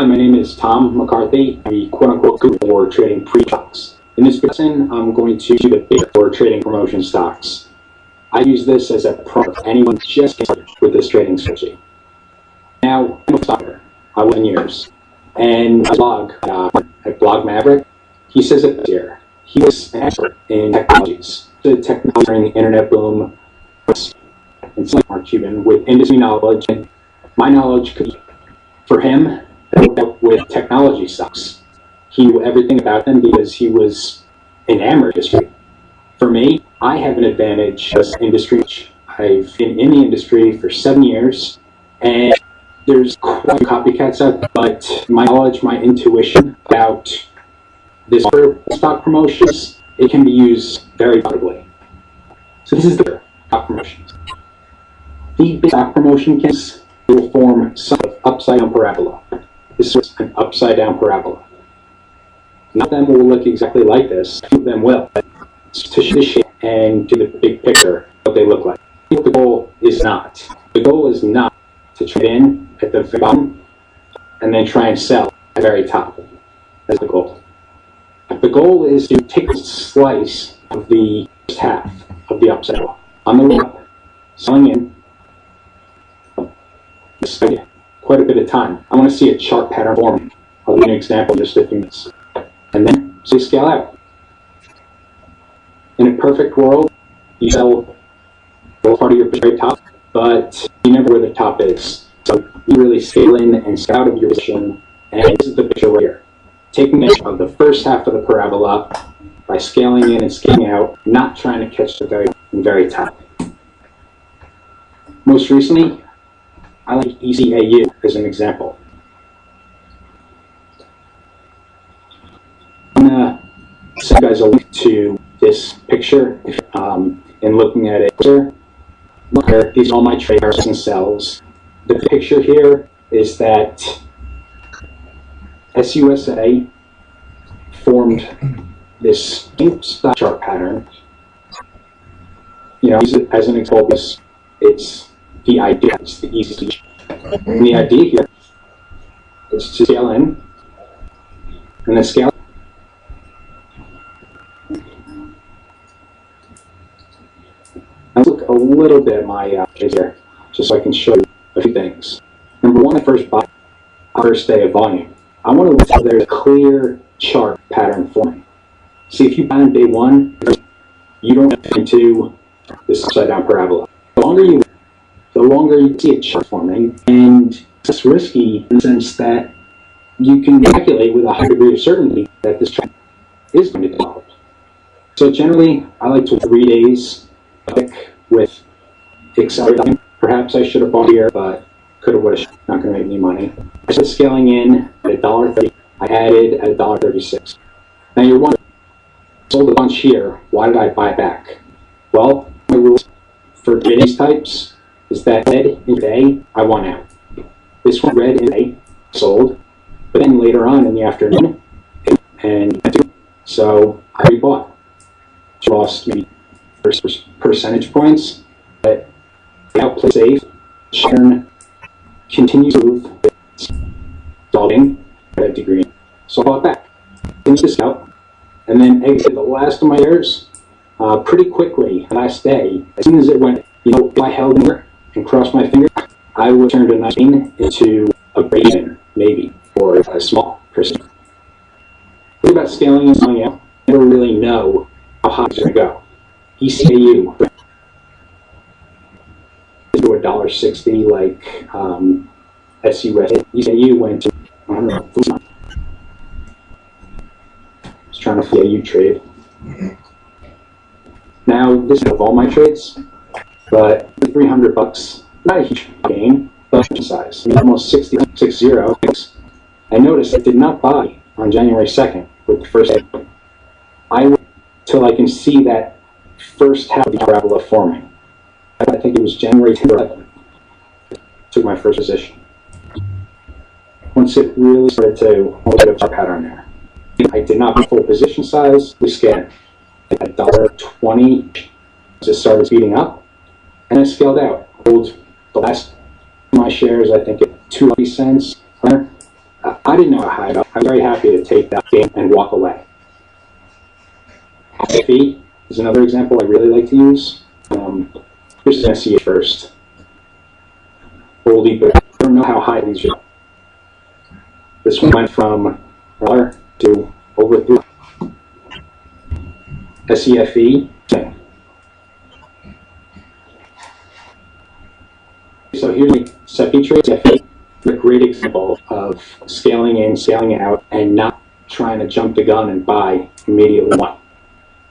Hi, my name is Tom McCarthy. I'm the quote-unquote guru for trading pre-stocks. In this lesson, I'm going to do the big for trading promotion stocks. I use this as a pro for anyone just getting started with this trading strategy. Now, I'm a stocker. I was in years. And I blog at Blog Maverick. He says it here. He was an expert in technologies. The technology during the internet boom, and Mark Cuban with industry knowledge, and my knowledge could be for him with technology stocks. He knew everything about them because he was enamored with industry. For me, I have an advantage as industry. I've been in the industry for 7 years, and there's quite a few copycats out there, but my knowledge, my intuition about this stock promotions, it can be used very profitably. So this is the stock promotions. The big stock promotion case will form some sort of upside-down parabola. This is an upside-down parabola. None of them will look exactly like this. Few of them will. To show the shape and do the big picture, what they look like. The goal is not. The goal is not to trade in at the very bottom and then try and sell at the very top. That's the goal. The goal is to take a slice of the first half of the upside down. On the way up, selling in, quite a bit of time. I want to see a chart pattern forming. I'll give you an example in just a few minutes. And then, so you scale out. In a perfect world, you sell part of your very top, but you never know where the top is. So you really scale in and scale out of your position, and this is the picture right here. Taking advantage of the first half of the parabola by scaling in and scaling out, not trying to catch the very top. Most recently, I like ECAU as an example. I'm going to send you guys a link to this picture and looking at it here. Look here, these are all my trades and sells. The picture here is that SUSA formed this stock chart pattern. You know, use it as an example because it's the idea, it's the easiest. And the idea here is to scale in and then scale. Let's look a little bit at my case here, just so I can show you a few things. Number one, I first buy first day of volume. I want to look until there's a clear chart pattern forming. See, if you buy on day one, you don't get into this upside down parabola. The longer you see a chart forming, and it's risky in the sense that you can calculate with a high degree of certainty that this chart is going to develop. So generally, I like to 3 days with accelerating. Perhaps I should have bought here, but could have, would have, not going to make any money. I started scaling in at $1.30. I added at $1.36. Now you're wondering, sold a bunch here, why did I buy back? Well, my rules for these types is that red in day, I want out. This one red in day, sold, but then later on in the afternoon, and so I rebought. Lost maybe percentage points, but the outplay safe, churn continues to move, solving red to green. So I bought back, finished this out, and then exited the last of my shares pretty quickly last day. As soon as it went, you know, if I held in there and crossed my finger, I would turn a 19 into a break-even, maybe, or a small percent. What about scaling and selling out? I never really know how high it's going to go. ECAU to $1.60 like SUS. ECAU went to, I don't know, just trying to ECAU trade. Now, this is of all my trades, but $300, not a huge gain, but size. I mean, almost 60. I noticed I did not buy on January 2nd with the first day. I wait till I can see that first half of the parabola forming. I think it was January 10th or 11th. Took my first position. Once it really started to hold a pattern there. I did not put full position size. We scaled at $1.20 as it started speeding up, and it scaled out. Hold the last of my shares, I think, at 2 cents. I didn't know how high up. I'm very happy to take that game and walk away. SFE is another example I really like to use. Here's an SCA first. Oldie, but I don't know how high these are. This one went from $1 to over $3. SEFE. So here's the SEFE trade. SEFE, a great example of scaling in, scaling out, and not trying to jump the gun and buy immediately one.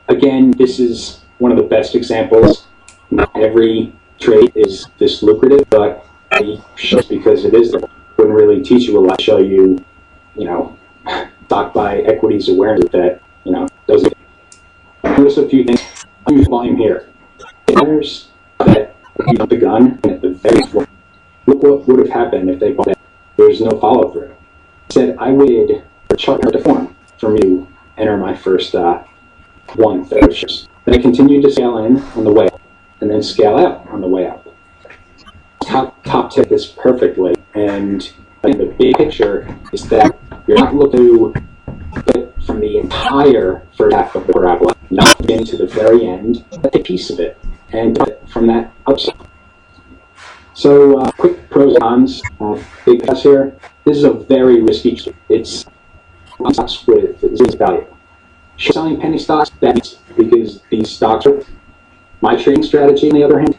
Again, this is one of the best examples. Not every trade is this lucrative, but just because it is, wouldn't really teach you a lot. Show you, stock by equities awareness that, doesn't. Notice a few things. Use volume here. There's that you jump the gun, and at the very end, look what would have happened if they bought that. There's no follow through. I said I waited for a chart to form for me to enter my first 1/3 of shares. Then I continued to scale in on the way up, and then scale out on the way up. Top tip this perfectly, and the big picture is that you're not looking to get from the entire first half of the parabola, not getting to the very end, but a piece of it, and from that upside. So, quick pros and cons. Big pass here. This is a very risky trade. It's stocks with zero value. Selling penny stocks, that's because these stocks are. My trading strategy, on the other hand,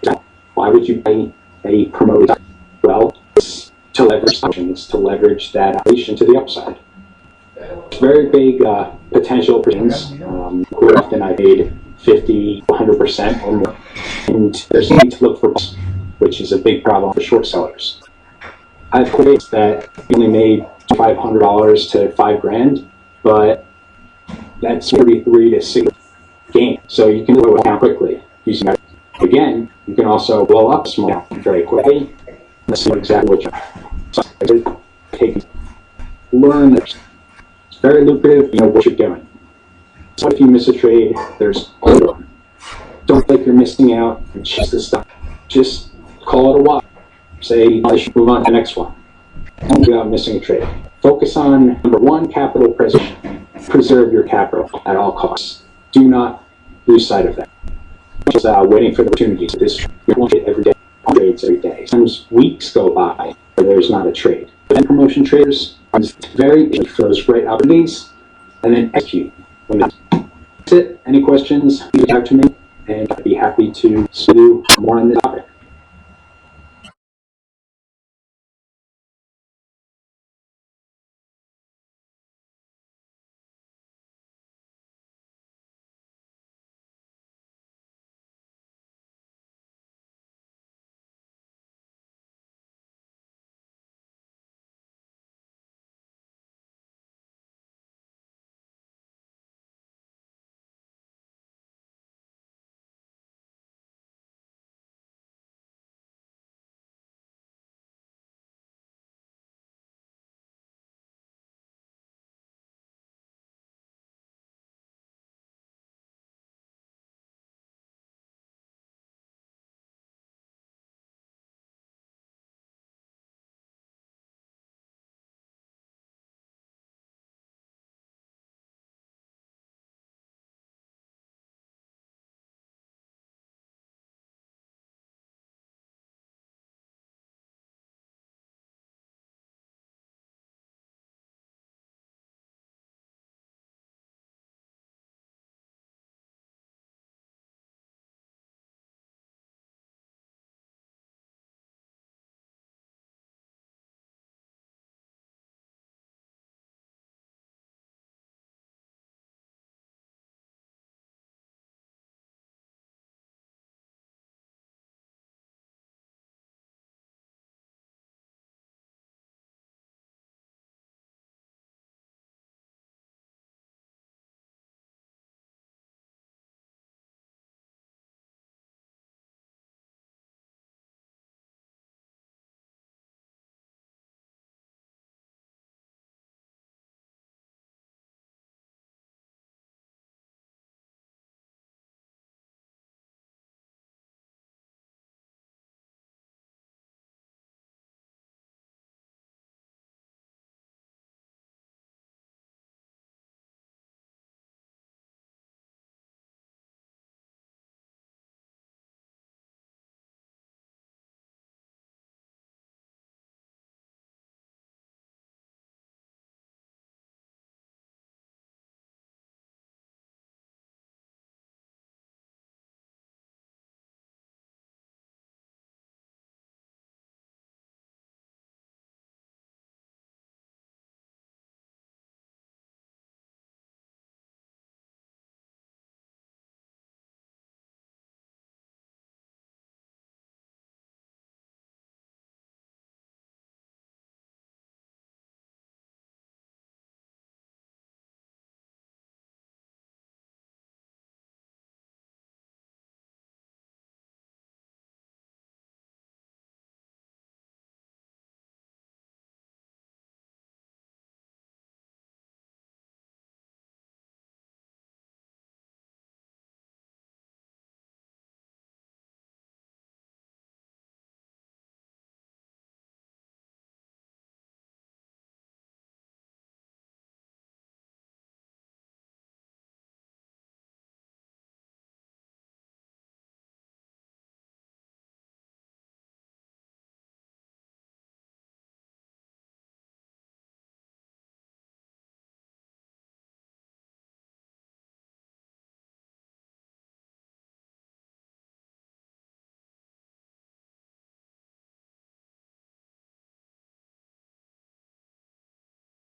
why would you buy a promoted stock? Well, it's to leverage options, to leverage that valuation to the upside. It's very big potential returns. Quite often I paid 50, 100% or more. And there's need to look for, which is a big problem for short sellers. I have quotes that only made $500 to $5,000, but that's 33 to 60 gain. So you can blow it down quickly using that. Again, you can also blow up small very quickly. Let's see exactly what you take. Learn that it's very lucrative. You know what you're doing. So if you miss a trade, there's always one. Don't think you're missing out and chase the stock. Just call it a while. Say I should move on to the next one. Don't go out missing a trade. Focus on number one, capital preservation. Preserve your capital at all costs. Do not lose sight of that. Just waiting for the opportunities. This you won't get every day. Trades every day. Sometimes weeks go by where there's not a trade. But then promotion traders are very easy for those great opportunities and then execute. That's it. Any questions? Reach out to me, and I'd be happy to do more on this topic.